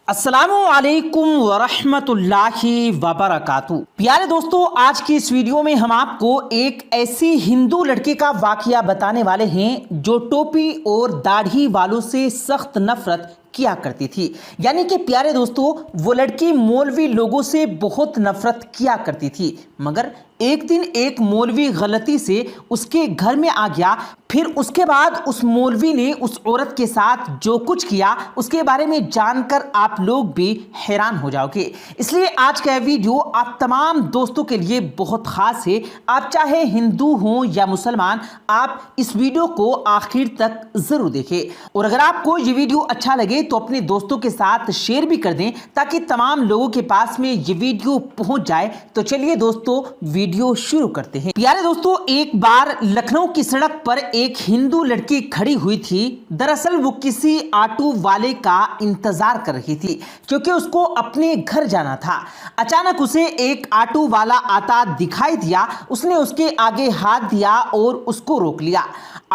السلام علیکم ورحمۃ اللہ وبرکاتہ۔ پیارے دوستو، آج کی اس ویڈیو میں ہم آپ کو ایک ایسی ہندو لڑکے کا واقعہ بتانے والے ہیں جو ٹوپی اور داڑھی والوں سے سخت نفرت کیا کرتی تھی۔ یعنی کہ پیارے دوستو، وہ لڑکی مولوی لوگوں سے بہت نفرت کیا کرتی تھی، مگر ایک دن ایک مولوی غلطی سے اس کے گھر میں آ گیا۔ پھر اس کے بعد اس مولوی نے اس عورت کے ساتھ جو کچھ کیا اس کے بارے میں جان کر آپ لوگ بھی حیران ہو جاؤ گے۔ اس لیے آج کا ویڈیو آپ تمام دوستوں کے لیے بہت خاص ہے۔ آپ چاہے ہندو ہوں یا مسلمان، آپ اس ویڈیو کو آخر تک ضرور دیکھیں، اور اگر آپ کو یہ ویڈیو اچھا لگے تو اپنے دوستوں کے ساتھ شیئر بھی کر دیں تاکہ تمام لوگوں کے پاس میں یہ ویڈیو پہنچ جائے۔ تو چلیے دوستو، ویڈیو شروع کرتے ہیں۔ پیارے دوستو، ایک بار لکھنؤ کی سڑک پر ایک ہندو لڑکی کھڑی ہوئی تھی۔ دراصل وہ کسی آٹو والے کا انتظار کر رہی تھی کیونکہ اس کو اپنے گھر جانا تھا۔ اچانک اسے ایک آٹو والا آتا دکھائی دیا۔ اس نے اس کے آگے ہاتھ دیا اور اس کو روک لیا۔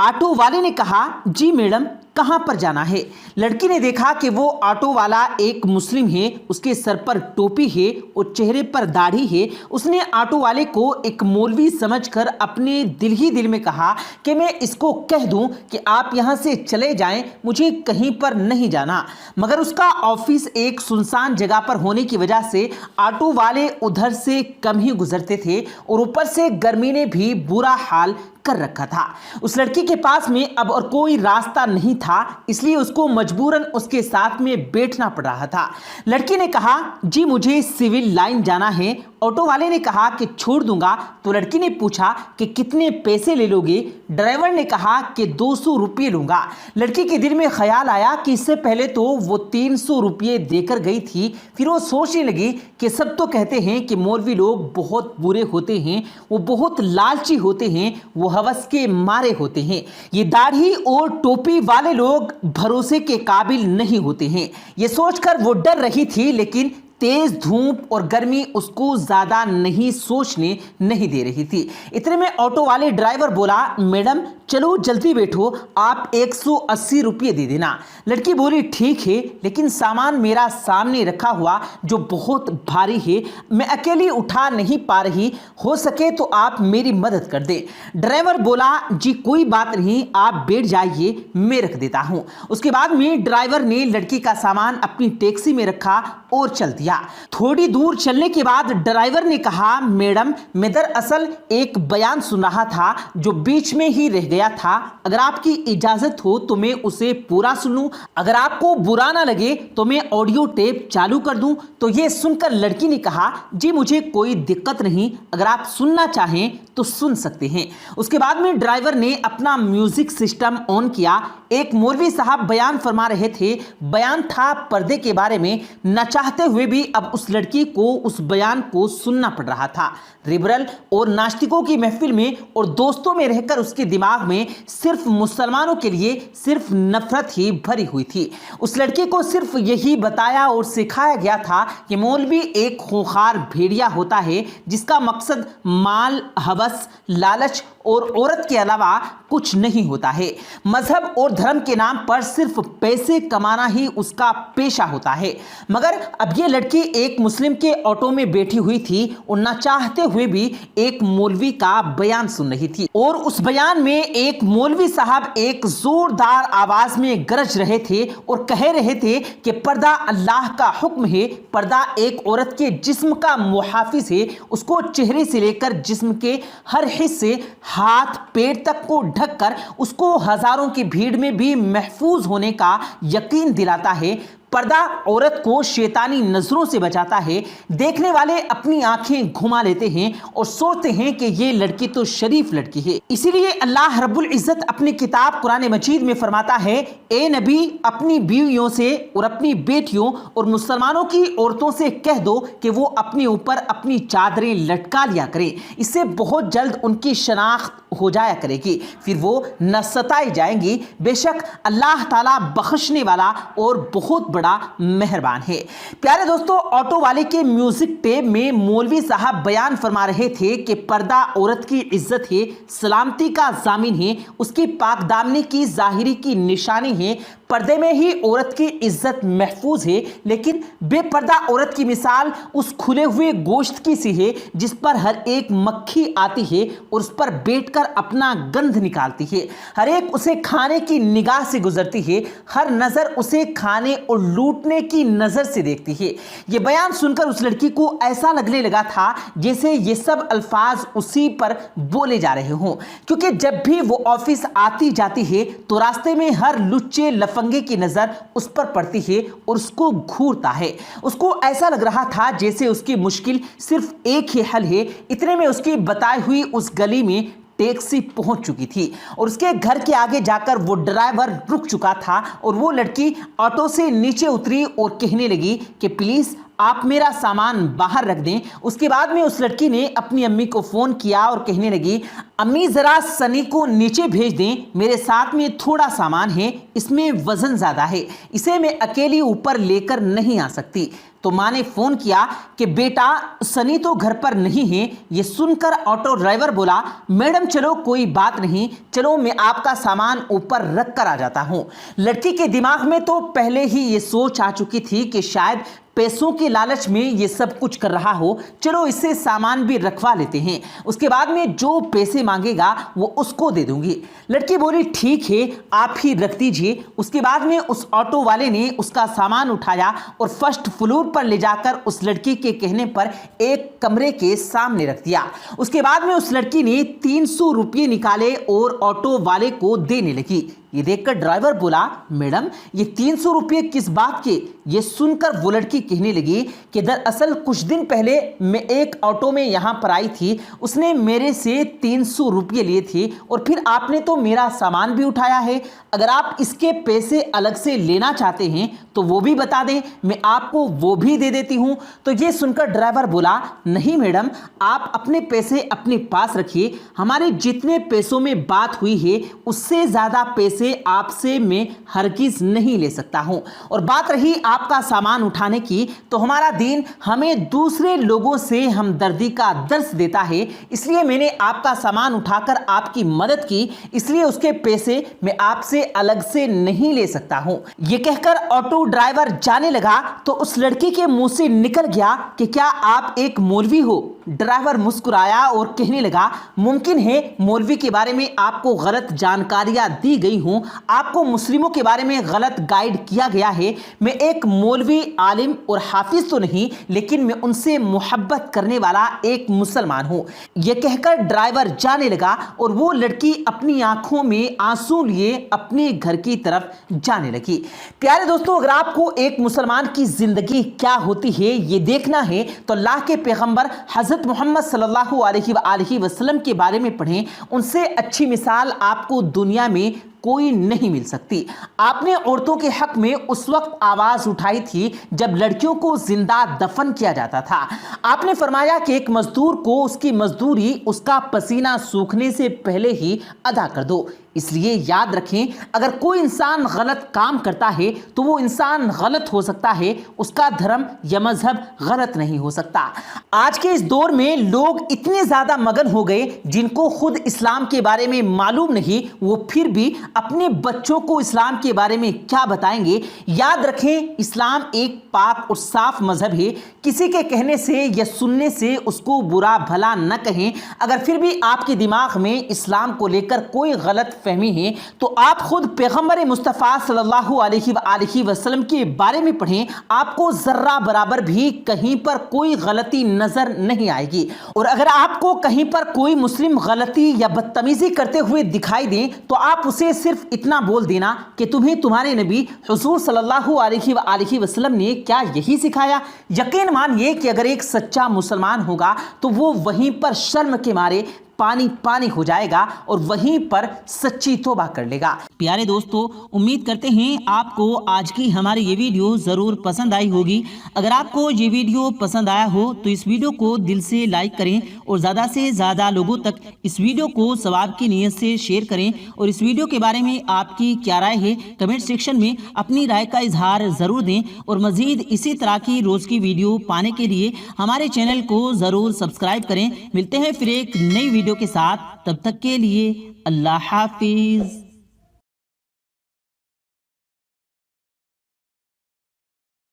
آٹو والے نے کہا، جی میڈم، کہاں پر جانا ہے؟ لڑکی نے دیکھا کہ وہ آٹو والا ایک مسلم ہے، اس کے سر پر ٹوپی ہے اور چہرے پر داڑھی ہے۔ اس نے آٹو والے کو ایک مولوی سمجھ کر اپنے دل ہی دل میں کہا کہ میں اس کو کہہ دوں کہ آپ یہاں سے چلے جائیں، مجھے کہیں پر نہیں جانا۔ مگر اس کا آفس ایک سنسان جگہ پر ہونے کی وجہ سے آٹو والے ادھر سے کم ہی گزرتے تھے، اور اوپر سے گرمی نے بھی برا حال کر رکھا تھا۔ اس لڑکی کے پاس میں اب اور کوئی راستہ نہیں تھا، اس لیے اس کو مجبوراً اس کے ساتھ میں بیٹھنا پڑ رہا تھا۔ لڑکی نے کہا، جی مجھے سول لائن جانا ہے۔ آٹو والے نے کہا کہ چھوڑ دوں گا۔ تو لڑکی نے پوچھا کہ کتنے پیسے لے لو گے؟ ڈرائیور نے کہا کہ 200 روپے لوں گا۔ لڑکی کے دل میں خیال آیا کہ اس سے پہلے تو وہ 300 روپے دے کر گئی تھی۔ پھر وہ سوچنے لگی کہ سب تو کہتے ہیں کہ مولوی لوگ بہت برے ہوتے ہیں، وہ بہت لالچی ہوتے ہیں، وہ ہوس کے مارے ہوتے ہیں، یہ داڑھی اور ٹوپی والے لوگ بھروسے کے قابل نہیں ہوتے ہیں۔ یہ سوچ کر وہ ڈر رہی تھی، لیکن تیز دھوپ اور گرمی اس کو زیادہ نہیں سوچنے نہیں دے رہی تھی۔ اتنے میں آٹو والے ڈرائیور بولا، میڈم چلو جلدی بیٹھو، آپ 180 روپے دے دینا۔ لڑکی بولی، ٹھیک ہے، لیکن سامان میرا سامنے رکھا ہوا جو بہت بھاری ہے، میں اکیلی اٹھا نہیں پا رہی، ہو سکے تو آپ میری مدد کر دیں۔ ڈرائیور بولا، جی کوئی بات نہیں، آپ بیٹھ جائیے، میں رکھ دیتا ہوں۔ اس کے بعد میں ڈرائیور نے لڑکی کا سامان اپنی ٹیکسی میں رکھا اور چل دیا۔ تھوڑی دور چلنے کے بعد ڈرائیور نے کہا، میڈم میں دراصل ایک بیان سن رہا تھا جو بیچ میں ہی رہ گیا تھا، اگر آپ کی اجازت ہو تو میں اسے پورا سنوں، اگر آپ کو برا نہ لگے تو میں آڈیو ٹیپ چالو کر دوں۔ تو یہ سن کر لڑکی نے کہا، جی مجھے کوئی دقت نہیں، اگر آپ سننا چاہیں تو سن سکتے ہیں۔ اس کے بعد میں ڈرائیور نے اپنا میوزک سسٹم آن کیا۔ ایک مولوی صاحب بیان فرما رہے تھے۔ بیان تھا پردے کے بارے میں۔ نہ چاہتے ہوئے بھی اب اس لڑکی کو اس بیان کو سننا پڑ رہا تھا۔ لبرل اور ناستکوں کی محفل میں اور دوستوں میں رہ کر اس کے دماغ میں صرف مسلمانوں کے لیے صرف نفرت ہی بھری ہوئی تھی۔ اس لڑکی کو صرف یہی بتایا اور سکھایا گیا تھا کہ مولوی ایک خونخوار بھیڑیا ہوتا ہے جس کا مقصد مال، ہوس، لالچ اور عورت کے علاوہ کچھ نہیں ہوتا ہے۔ مذہب اور دھرم کے نام پر صرف پیسے کمانا ہی اس کا پیشہ ہوتا ہے۔ مگر اب یہ لڑکی ایک مسلم کے آٹو میں بیٹھی ہوئی تھی اور نہ چاہتے ہوئے بھی ایک مولوی کا بیان سن رہی تھی، اور اس بیان میں ایک مولوی صاحب ایک زوردار آواز میں گرج رہے تھے اور کہہ رہے تھے کہ پردہ اللہ کا حکم ہے، پردہ ایک عورت کے جسم کا محافظ ہے، اس کو چہرے سے لے کر جسم کے ہر حصے، ہاتھ پیر تک کو ڈھک کر اس کو ہزاروں کی بھیڑ میں بھی محفوظ ہونے کا یقین دلاتا ہے۔ پردہ عورت کو شیطانی نظروں سے بچاتا ہے۔ دیکھنے والے اپنی آنکھیں گھما لیتے ہیں اور سوچتے ہیں کہ یہ لڑکی تو شریف لڑکی ہے۔ اسی لیے اللہ رب العزت اپنی کتاب قرآن مجید میں فرماتا ہے، اے نبی اپنی بیویوں سے اور اپنی بیٹیوں اور مسلمانوں کی عورتوں سے کہہ دو کہ وہ اپنے اوپر اپنی چادریں لٹکا لیا کریں، اس سے بہت جلد ان کی شناخت ہو جایا کرے گی، پھر وہ نہ ستائی جائیں گی۔ بے شک اللہ تعالیٰ بخشنے والا اور بہت بڑا مہربان ہے۔ پیارے دوستو، آٹو والے کے میوزک ٹیپ میں مولوی صاحب بیان فرما رہے تھے کہ پردہ عورت کی عزت ہے، سلامتی کا ضامن ہے، اس کی پاک دامنی کی ظاہری کی نشانی ہے۔ पर्दे में ही औरत की इज्जत महफूज है, लेकिन बेपर्दा औरत की मिसाल उस खुले हुए गोश्त की सी है जिस पर हर एक मक्खी आती है और उस पर बैठकर अपना गंध निकालती है। हर एक उसे खाने की निगाह से गुजरती है, हर नजर उसे खाने और लूटने की नजर से देखती है। ये बयान सुनकर उस लड़की को ऐसा लगने लगा था जैसे ये सब अल्फाज उसी पर बोले जा रहे हों, क्योंकि जब भी वो ऑफिस आती जाती है तो रास्ते में हर लुच्चे लफंगे की नजर उस पर पड़ती है और उसको घूरता है। उसको ऐसा लग रहा था जैसे उसकी मुश्किल सिर्फ एक ही हल है। इतने में उसकी बताई हुई उस गली में टैक्सी पहुंच चुकी थी और उसके घर के आगे जाकर वो ड्राइवर रुक चुका था और वो लड़की ऑटो से नीचे उतरी और कहने लगी कि प्लीज आप मेरा सामान बाहर रख दें। उसके बाद में उस लड़की ने अपनी अम्मी को फोन किया और कहने लगी, अम्मी जरा सनी को नीचे भेज दें, मेरे साथ में थोड़ा सामान है, इसमें वजन ज्यादा है, इसे मैं अकेली ऊपर लेकर नहीं आ सकती। तो माँ ने फोन किया कि बेटा सनी तो घर पर नहीं है। ये सुनकर ऑटो ड्राइवर बोला, मैडम चलो कोई बात नहीं, चलो मैं आपका सामान ऊपर रख कर आ जाता हूँ। लड़की के दिमाग में तो पहले ही ये सोच आ चुकी थी कि शायद पैसों के लालच में ये सब कुछ कर रहा हो, चलो इससे सामान भी रखवा लेते हैं, उसके बाद में जो पैसे मांगेगा वो उसको दे दूंगी। लड़की बोली ठीक है आप ही रख दीजिए। उसके बाद में उस ऑटो वाले ने उसका सामान उठाया और फर्स्ट फ्लोर पर ले जाकर उस लड़की के कहने पर एक कमरे के सामने रख दिया। उसके बाद में उस लड़की ने 300 रुपये निकाले और ऑटो वाले को देने लगी। ये देखकर ड्राइवर बोला, मैडम ये 300 रुपये किस बात के? ये सुनकर वो लड़की कहने लगी कि दरअसल कुछ दिन पहले मैं एक ऑटो में यहाँ पर आई थी, उसने मेरे से 300 रुपये लिए थे और फिर आपने तो मेरा सामान भी उठाया है। अगर आप इसके पैसे अलग से लेना चाहते हैं तो वो भी बता दें, मैं आपको वो भी दे देती हूँ। तो ये सुनकर ड्राइवर बोला, नहीं मैडम आप अपने पैसे अपने पास रखिए, हमारे जितने पैसों में बात हुई है उससे ज़्यादा पैसे आपसे मैं हरगिज नहीं ले सकता हूं। और बात रही आपका सामान उठाने की, तो हमारा दीन हमें दूसरे लोगों से हमदर्दी का दर्स देता है, इसलिए मैंने आपका सामान उठाकर आपकी मदद की, इसलिए उसके पैसे मैं आपसे अलग से नहीं ले सकता हूं। यह कहकर ऑटो ड्राइवर जाने लगा तो उस लड़की के मुंह से निकल गया कि क्या आप एक मौलवी हो? ड्राइवर मुस्कुराया और कहने लगा, मुमकिन है मौलवी के बारे में आपको गलत जानकारियां दी गई हूं, आपको मुस्लिमों के बारे में गलत गाइड किया गया है। मैं एक मौलवी आलिम और हाफिज तो नहीं, लेकिन मैं उनसे मोहब्बत करने वाला एक मुसलमान हूं। यह कहकर ड्राइवर जाने लगा और वो लड़की अपनी आंखों में आंसू लिए अपने घर की तरफ जाने लगी। प्यारे दोस्तों, अगर आपको एक मुसलमान की जिंदगी क्या होती है ये देखना है तो अल्लाह के पैगंबर हजरत मोहम्मद सल्लल्लाहु अलैहि वसल्लम के बारे में पढ़ें। उनसे अच्छी मिसाल आपको दुनिया में कोई नहीं मिल सकती। आपने औरतों के हक में उस वक्त आवाज उठाई थी जब लड़कियों को जिंदा दफन किया जाता था। आपने फरमाया कि एक मजदूर को उसकी मजदूरी उसका पसीना सूखने से पहले ही अदा कर दो। इसलिए याद रखें, अगर कोई इंसान गलत काम करता है तो वो इंसान गलत हो सकता है, उसका धर्म या मजहब गलत नहीं हो सकता। आज के इस दौर में लोग इतने ज्यादा मगन हो गए जिनको खुद इस्लाम के बारे में मालूम नहीं, वो फिर भी अपने बच्चों को इस्लाम के बारे में क्या बताएंगे। याद रखें, इस्लाम एक पाक और साफ मजहब है। किसी के कहने से या सुनने से उसको बुरा भला न कहें। अगर फिर भी आपके दिमाग में इस्लाम को लेकर कोई गलत फहमी है तो आप खुद पैगंबर मुस्तफ़ा सल्लल्लाहु अलैहि वसल्लम के बारे में पढ़ें। आपको जर्रा बराबर भी कहीं पर कोई गलती नजर नहीं आएगी। और अगर आपको कहीं पर कोई मुस्लिम गलती या बदतमीजी करते हुए दिखाई दे तो आप उसे सिर्फ इतना बोल देना कि तुम्हें तुम्हारे नबी हुजूर सल्लल्लाहु अलैहि वसल्लम ने क्या यही सिखाया। यकीन मानिए कि अगर एक सच्चा मुसलमान होगा तो वो वहीं पर शर्म के मारे पानी पानी हो जाएगा और वहीं पर सच्ची तौबा कर लेगा। प्यारे दोस्तों, उम्मीद करते हैं आपको आज की हमारी ये वीडियो ज़रूर पसंद आई होगी। अगर आपको ये वीडियो पसंद आया हो तो इस वीडियो को दिल से लाइक करें और ज़्यादा से ज़्यादा लोगों तक इस वीडियो को सवाब की नीयत से शेयर करें। और इस वीडियो के बारे में आपकी क्या राय है कमेंट सेक्शन में अपनी राय का इजहार ज़रूर दें। और मज़ीद इसी तरह की रोज़ की वीडियो पाने के लिए हमारे चैनल को ज़रूर सब्सक्राइब करें। मिलते हैं फिर एक नई वीडियो के साथ, तब तक के लिए अल्लाह हाफिज।